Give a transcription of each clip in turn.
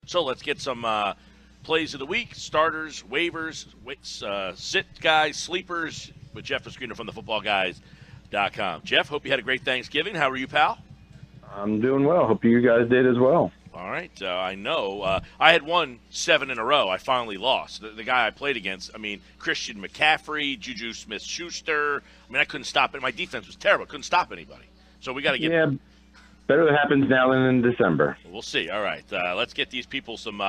So let's get some plays of the week, starters, waivers, sit guys, sleepers with Jeff Pasquino from the footballguys.com. Jeff, hope you had a great Thanksgiving. How are you, pal? I'm doing well. Hope you guys did as well. All right. I know. I had won 7 in a row. I finally lost. The guy I played against, Christian McCaffrey, Juju Smith-Schuster. I couldn't stop it. My defense was terrible. Couldn't stop anybody. So we got to get – Yeah, better that happens now than in December. We'll see. All right. Let's get these people some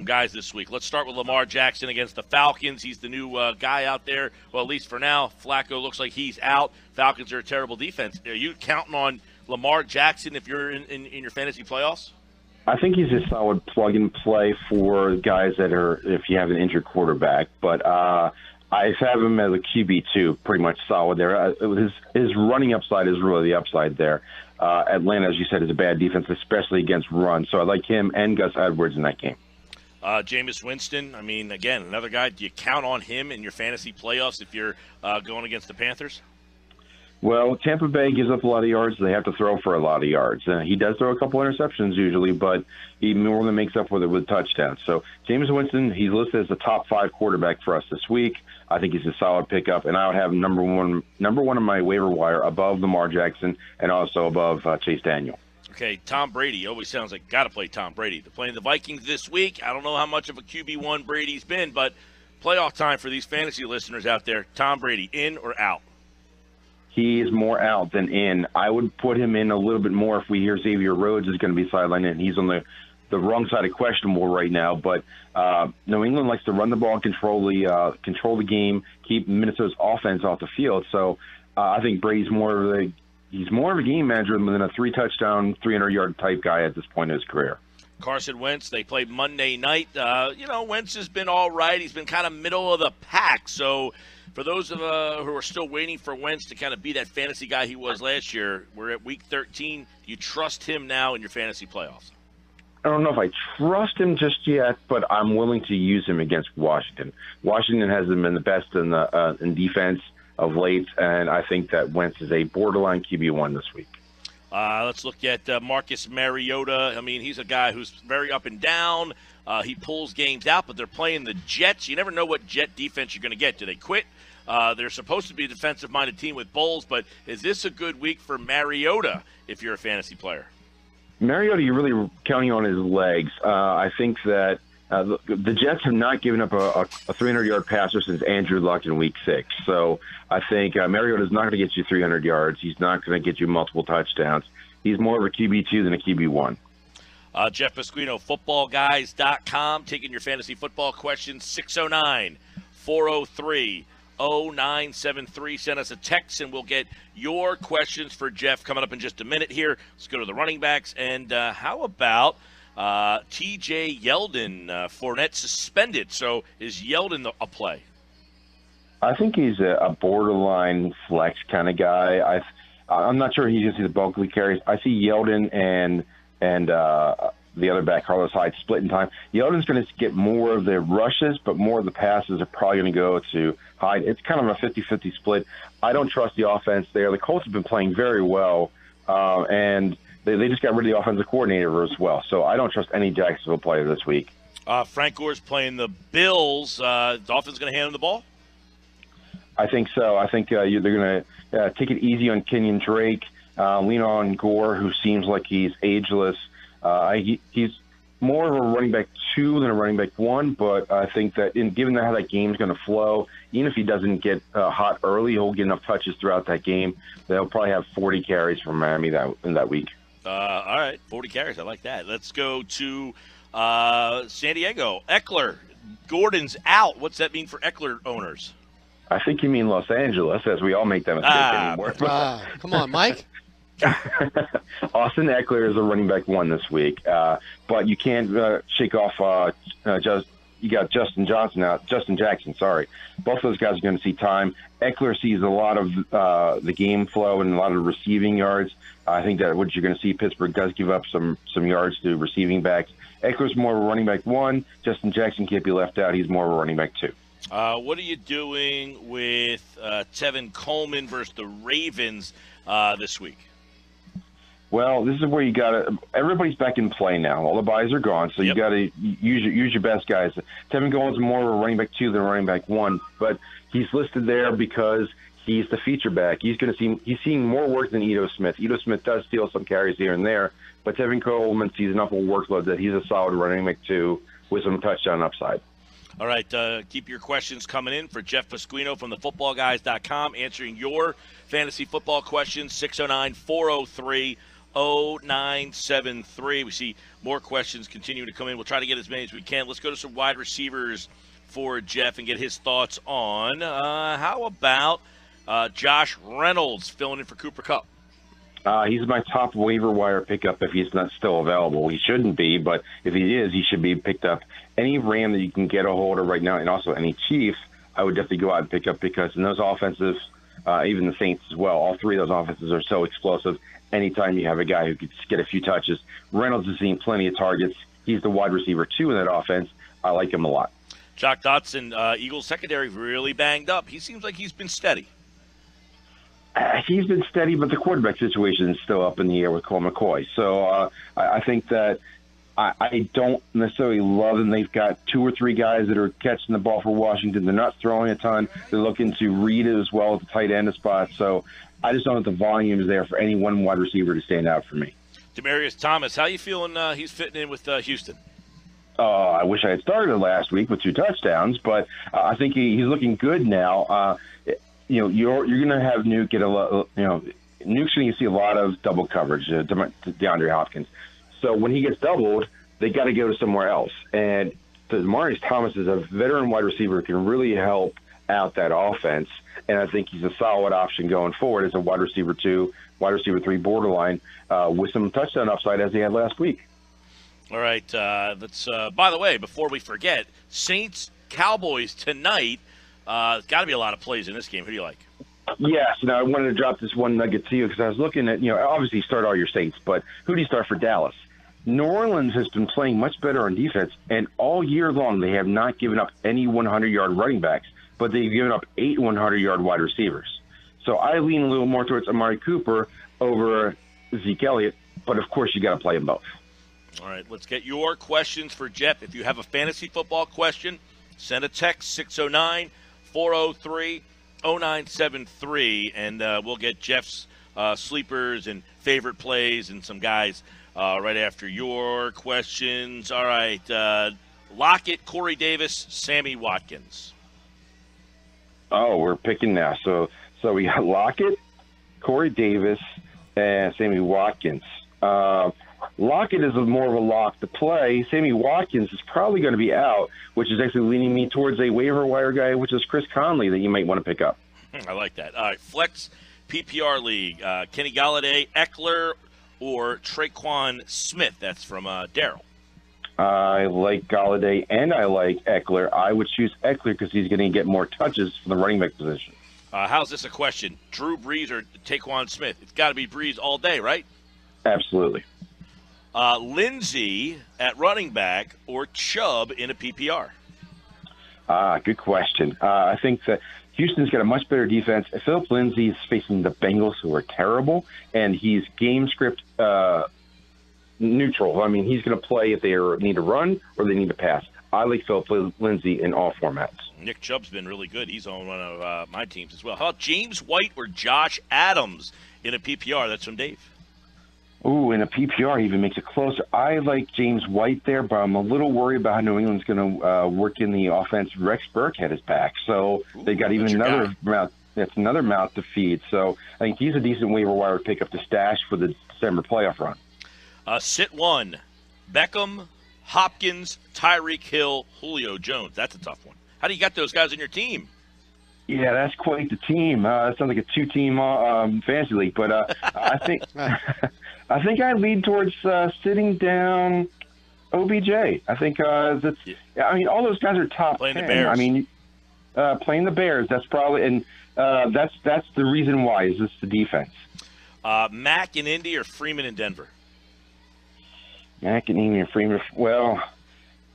guys this week. Let's start with Lamar Jackson against the Falcons. He's the new guy out there. Well, at least for now. Flacco looks like he's out. Falcons are a terrible defense. Are you counting on Lamar Jackson if you're in your fantasy playoffs? I think he's a solid plug-and-play for guys that are, if you have an injured quarterback. But I have him as a QB2, pretty much solid there. His running upside is really the upside there. Atlanta, as you said, is a bad defense, especially against run. So I like him and Gus Edwards in that game. Jameis Winston, again, another guy. Do you count on him in your fantasy playoffs if you're going against the Panthers? Well, Tampa Bay gives up a lot of yards. They have to throw for a lot of yards. He does throw a couple interceptions usually, but he more than makes up for it with touchdowns. So Jameis Winston, he's listed as the top 5 quarterback for us this week. I think he's a solid pickup, and I would have number one on my waiver wire above Lamar Jackson and also above Chase Daniel. Okay, Tom Brady always sounds like got to play Tom Brady. They're playing the Vikings this week. I don't know how much of a QB1 Brady's been, but playoff time for these fantasy listeners out there. Tom Brady, in or out? He is more out than in. I would put him in a little bit more if we hear Xavier Rhodes is going to be sidelined, and he's on the wrong side of questionable right now. But New England likes to run the ball and control the game, keep Minnesota's offense off the field. So I think Brady's more of a game manager than a 3-touchdown, 300-yard type guy at this point in his career. Carson Wentz, they played Monday night. Wentz has been all right. He's been kind of middle of the pack. So for those who are still waiting for Wentz to kind of be that fantasy guy he was last year, we're at Week 13. Do you trust him now in your fantasy playoffs? I don't know if I trust him just yet, but I'm willing to use him against Washington. Washington hasn't been the best in defense of late, and I think that Wentz is a borderline QB1 this week. Let's look at Marcus Mariota. He's a guy who's very up and down. He pulls games out, but they're playing the Jets. You never know what Jet defense you're going to get. Do they quit? They're supposed to be a defensive-minded team with Bowles, but is this a good week for Mariota if you're a fantasy player? Mariota, you're really counting on his legs. I think that the Jets have not given up a 300-yard passer since Andrew Luck in Week 6. So I think Mariota is not going to get you 300 yards. He's not going to get you multiple touchdowns. He's more of a QB2 than a QB1. Jeff Pasquino, footballguys.com, taking your fantasy football questions, 609-403-0973. Send us a text, and we'll get your questions for Jeff coming up in just a minute here. Let's go to the running backs. And how about T.J. Yeldon? Fournette suspended. So is Yeldon a play? I think he's a borderline flex kind of guy. I'm not sure he's going to see the bulk of the carries. I see Yeldon and the other back, Carlos Hyde, split in time. Yeldon's going to get more of the rushes, but more of the passes are probably going to go to Hyde. It's kind of a 50-50 split. I don't trust the offense there. The Colts have been playing very well, and they just got rid of the offensive coordinator as well. So I don't trust any Jacksonville player this week. Frank Gore's playing the Bills. The offense going to hand him the ball? I think so. I think they're going to take it easy on Kenyon Drake, lean on Gore, who seems like he's ageless. He's more of a running back 2 than a running back 1, but I think that given how that game's going to flow, even if he doesn't get hot early, he'll get enough touches throughout that game. They'll probably have 40 carries from Miami in that week. All right, 40 carries. I like that. Let's go to San Diego. Eckler. Gordon's out. What's that mean for Eckler owners? I think you mean Los Angeles, as we all make that mistake anymore. Come on, Mike. Austin Eckler is a running back 1 this week, but you can't shake off you got Justin Jackson. Sorry, both those guys are going to see time. Eckler sees a lot of the game flow and a lot of receiving yards. I think that what you're going to see, Pittsburgh does give up some yards to receiving backs. Eckler's more of a running back 1. Justin Jackson can't be left out. He's more of a running back 2. What are you doing with Tevin Coleman versus the Ravens this week? Well, this is where you got to. Everybody's back in play now. All the buys are gone, so you got to use your best guys. Tevin Coleman's more of a running back 2 than a running back 1, but he's listed there because he's the feature back. He's seeing more work than Ito Smith. Ito Smith does steal some carries here and there, but Tevin Coleman sees enough of a workload that he's a solid running back 2 with some touchdown upside. All right, keep your questions coming in for Jeff Pasquino from thefootballguys.com, answering your fantasy football questions, 609-403-0973. We see more questions continuing to come in. We'll try to get as many as we can. Let's go to some wide receivers for Jeff and get his thoughts on how about Josh Reynolds filling in for Cooper Kupp? He's my top waiver wire pickup if he's not still available. He shouldn't be, but if he is, he should be picked up. Any Ram that you can get a hold of right now, and also any Chief, I would definitely go out and pick up because in those offensives, even the Saints as well, all three of those offenses are so explosive. Anytime you have a guy who could just get a few touches, Reynolds has seen plenty of targets. He's the wide receiver 2 in that offense. I like him a lot. Jock Dotson, Eagles secondary really banged up. He seems like he's been steady. He's been steady, but the quarterback situation is still up in the air with Cole McCoy. So I think that I don't necessarily love them. They've got 2 or 3 guys that are catching the ball for Washington. They're not throwing a ton. They're looking to read it as well at the tight end spot. So I just don't have the volume is there for any one wide receiver to stand out for me. Demaryius Thomas, how you feeling he's fitting in with Houston? I wish I had started last week with 2 touchdowns, but I think he's looking good now. You're going to have Nuke get a lot. Nuke's going to see a lot of double coverage. DeAndre Hopkins. So when he gets doubled, they got to go to somewhere else. And Demaryius Thomas is a veteran wide receiver who can really help out that offense. And I think he's a solid option going forward as a wide receiver 2, wide receiver 3 borderline with some touchdown upside as he had last week. All right. Let's. By the way, before we forget, Saints Cowboys tonight. There's got to be a lot of plays in this game. Who do you like? Yes. Now I wanted to drop this one nugget to you because I was looking at obviously start all your Saints, but who do you start for Dallas? New Orleans has been playing much better on defense, and all year long they have not given up any 100-yard running backs, but they've given up 8 100-yard wide receivers. So I lean a little more towards Amari Cooper over Zeke Elliott, but of course you got to play them both. All right, let's get your questions for Jeff. If you have a fantasy football question, send a text 609-403-0973, and we'll get Jeff's sleepers and favorite plays and some guys right after your questions. All right, Lockett, Corey Davis, Sammy Watkins. Oh, we're picking now. So we got Lockett, Corey Davis, and Sammy Watkins. Lockett is more of a lock to play. Sammy Watkins is probably going to be out, which is actually leaning me towards a waiver wire guy, which is Chris Conley, that you might want to pick up. I like that. All right, Flex PPR League, Kenny Galladay, Eckler, or Traquan Smith. That's from Daryl. I like Galladay and I like Eckler. I would choose Eckler because he's going to get more touches from the running back position. How's this a question? Drew Brees or Traquan Smith? It's got to be Brees all day, right? Absolutely. Lindsey at running back or Chubb in a PPR? Good question. I think that Houston's got a much better defense. Philip Lindsay is facing the Bengals, who are terrible, and he's game script neutral. I mean, he's going to play if they need to run or they need to pass. I like Philip Lindsay in all formats. Nick Chubb's been really good. He's on one of my teams as well. How about James White or Josh Adams in a PPR? That's from Dave. Ooh, in a PPR, he even makes it closer. I like James White there, but I'm a little worried about how New England's going to work in the offense. Rex Burkhead is back, so they got even another mouth. That's another mouth to feed. So I think he's a decent waiver wire pickup to stash for the December playoff run. Sit one, Beckham, Hopkins, Tyreek Hill, Julio Jones. That's a tough one. How do you got those guys in your team? Yeah, that's quite the team. It sounds like a 2-team fantasy league, but I think I think I lead towards sitting down OBJ. I think that's. I mean, all those guys are top playing 10. The Bears. I mean, playing the Bears. That's probably and that's the reason why is this the defense. Mack in Indy or Freeman in Denver? Mack and Indy or Freeman. Well,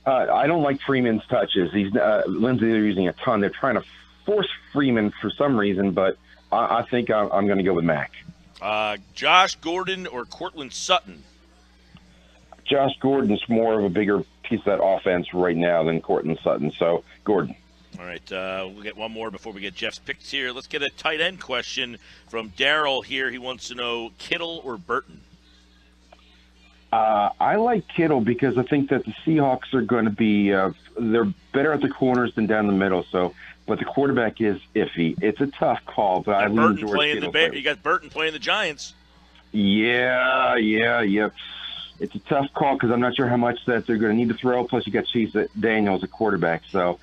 I don't like Freeman's touches. He's Lindsay. They're using a ton. They're trying to force Freeman for some reason, but I think I'm going to go with Mack. Josh Gordon or Cortland Sutton? Josh Gordon's more of a bigger piece of that offense right now than Cortland Sutton, so Gordon. All right, we'll get one more before we get Jeff's picks here. Let's get a tight end question from Daryl here. He wants to know Kittle or Burton? I like Kittle because I think that the Seahawks are going to be they're better at the corners than down the middle. But the quarterback is iffy. It's a tough call, but I lean towards Kittle. You got Burton playing the Giants. Yeah. It's a tough call because I'm not sure how much that they're going to need to throw. Plus, you got Chase Daniels at quarterback, so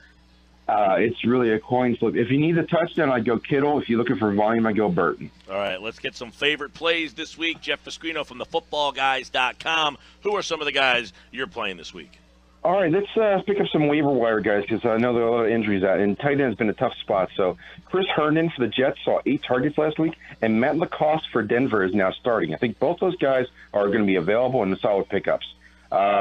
it's really a coin flip. If you need a touchdown, I'd go Kittle. If you're looking for volume, I'd go Burton. All right, let's get some favorite plays this week. Jeff Pasquino from the footballguys.com. Who are some of the guys you're playing this week? All right, let's pick up some waiver wire guys because I know there are a lot of injuries out, and tight end has been a tough spot. So Chris Herndon for the Jets saw 8 targets last week, and Matt Lacoste for Denver is now starting. I think both those guys are going to be available and solid pickups.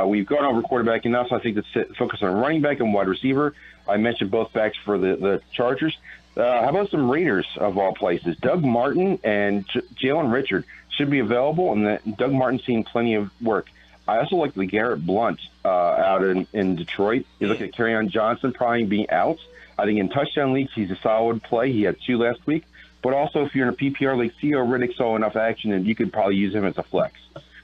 We've gone over quarterback enough, so I think let's focus on running back and wide receiver. I mentioned both backs for the Chargers. How about some Raiders of all places? Doug Martin and Jalen Richard should be available, and Doug Martin's seen plenty of work. I also like LeGarrette Blount out in Detroit. You look at Kerryon Johnson probably being out. I think in touchdown leagues, he's a solid play. He had 2 last week. But also, if you're in a PPR league, Theo Riddick saw enough action, and you could probably use him as a flex.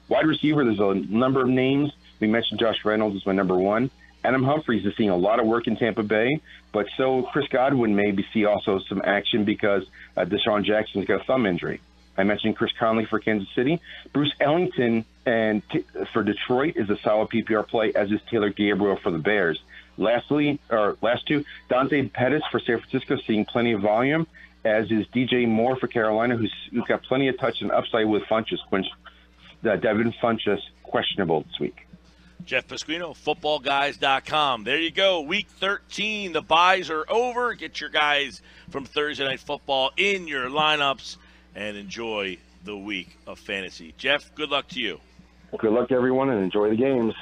Wide receiver, there's a number of names. We mentioned Josh Reynolds as my number 1. Adam Humphries is seeing a lot of work in Tampa Bay, but so Chris Godwin maybe see also some action because Deshaun Jackson's got a thumb injury. I mentioned Chris Conley for Kansas City. Bruce Ellington for Detroit is a solid PPR play, as is Taylor Gabriel for the Bears. Last 2, Dante Pettis for San Francisco, seeing plenty of volume, as is DJ Moore for Carolina, who's got plenty of touch and upside with Funchess. Devin Funchess questionable this week. Jeff Pasquino, footballguys.com. There you go. Week 13, the buys are over. Get your guys from Thursday Night Football in your lineups and enjoy the week of fantasy. Jeff, good luck to you. Good luck, everyone, and enjoy the games.